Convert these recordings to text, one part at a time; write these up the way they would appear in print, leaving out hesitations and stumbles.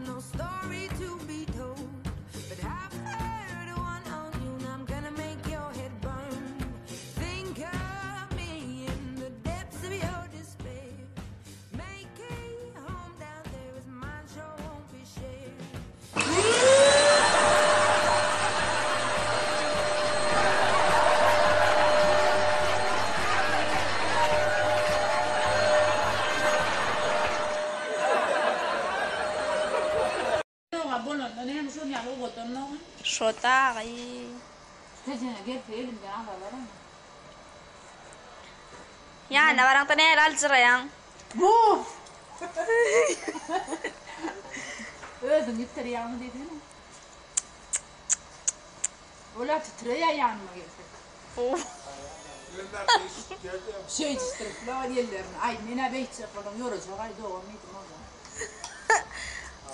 no story to be told, but I've heard one on you, and I'm gonna make your head burn. Think of me in the depths of your despair. Make a home down there as mine sure won't be shared. شوطاغي يعني barang tani alcira yang bu ödüm gitti yanı dedi mi? Ola titreye yanıma geldi. Şey istirip la yerlerini ay mena beyt yapalım yoracak ay doğum mıydı orada.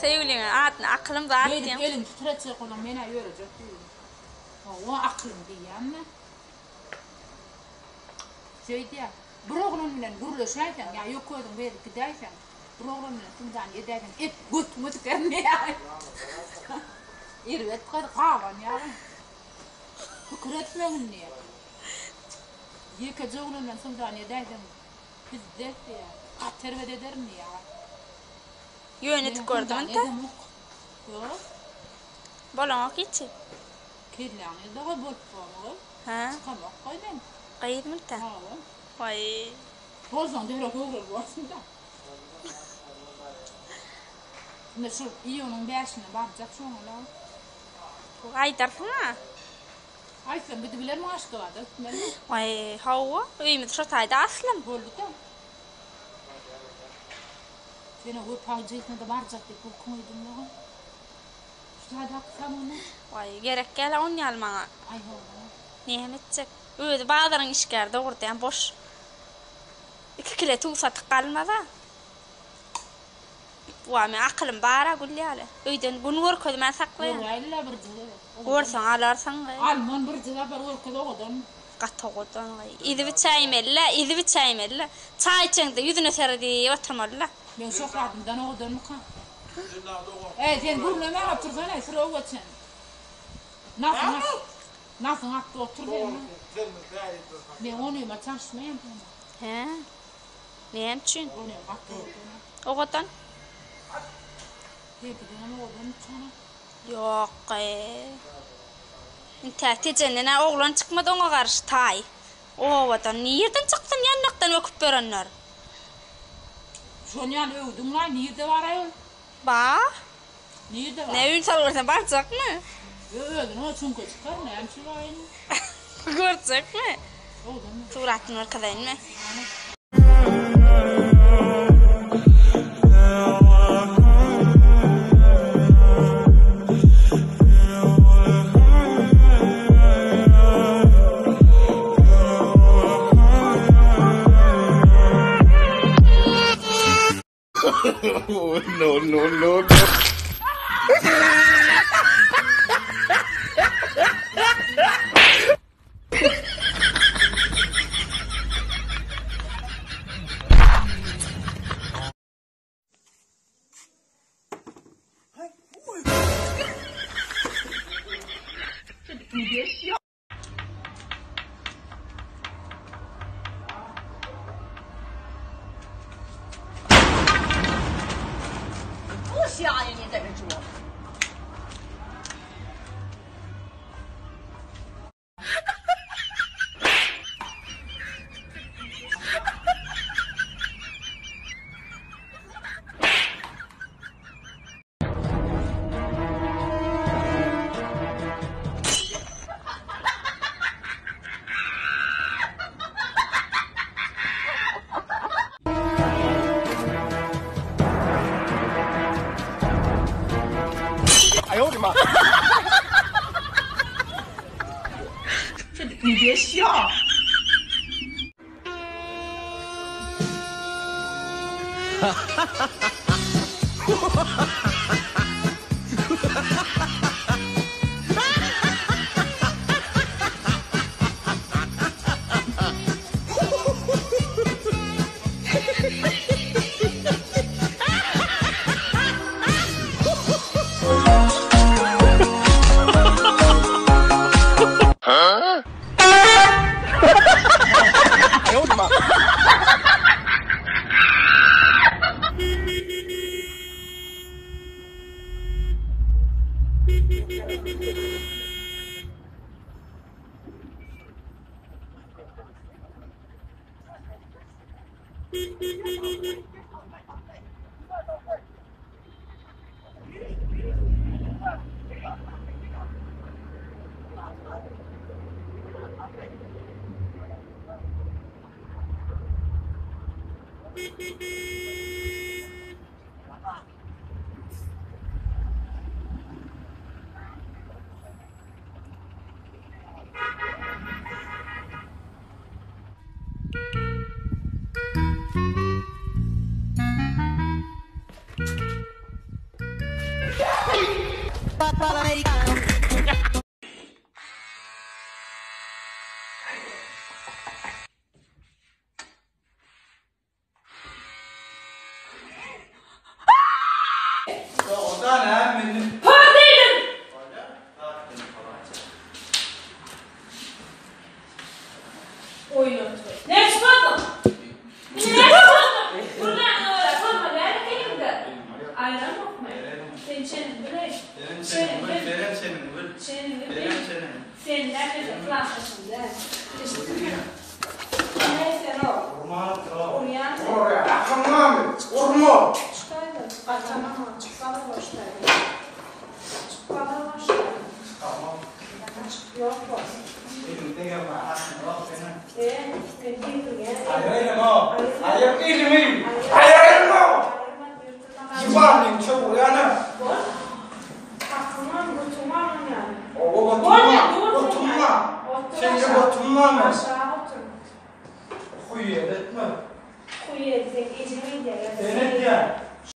سيقولين عادنا أقلم ضاعتين Elim titrecek olan mena yoracak değil. O aklım diye anne. Şey diye. Broğlum bilen gurlaşayken ya yok koydum böyle gidayken. Broğlum bilen tümden yedayken et gut mut karne ya. İrvet kavan ya. Kıratmıyorum niye? Yıkacağım bilen tümden yedayken. Biz de ya. Kater ve deder mi ya? يونت كوردو أنت بولا ما كيتي كيلاني ده بول فوق ها كم قايدين قيد منتا واي بوزون ده هو الواسم ده نشوف يوم بيعشنا بعد جاكشون ولا واي تعرفنا عايزة بدي بلاد ما عشت بعد واي هو وي متشرط هاي ده أصلا بول ده فينا هو باجيتنا ده بعد جاكتي بوكم يدمناهم شو هذا كمونه واي جرك كلا عني على الماء أي هو نهمتك ويد بعض رنشكار دورتي عن بوش كله توصل تقال ماذا وعم عقل مبارا قول لي على ويدن بنور كذا ما ثقلين لا برجله ورثا على رثا علمون برجله برور كذا غدن قطوطن إذا بتعمل لا إذا بتعمل لا تعيشن ده يدنا ثردي وترمل لا بين شوف راح بدنا غدن مكان إيه تين قول ما عم ترفعنا يسرقوا وتشن ناس ترفعنا بيهوني ما تنش ما يمكن ها نيمتشين هوني ما أغطن هي بدنا غدن مكان يوقي انت تجننا أغلن تك ما دون غارش تاي وطن نيردن تقطن ينقطن وكبر النار شون يعني ودمنا نير دوارة با نير دوارة نبي نصور بعد سقنا ده شون كذا نعم شو راين قلت سقنا صورة نور كذا إنما no.你别笑。多瞎呀！你在这说。哎呦我的妈！你别笑。Kuyu edecek, ecemi diye.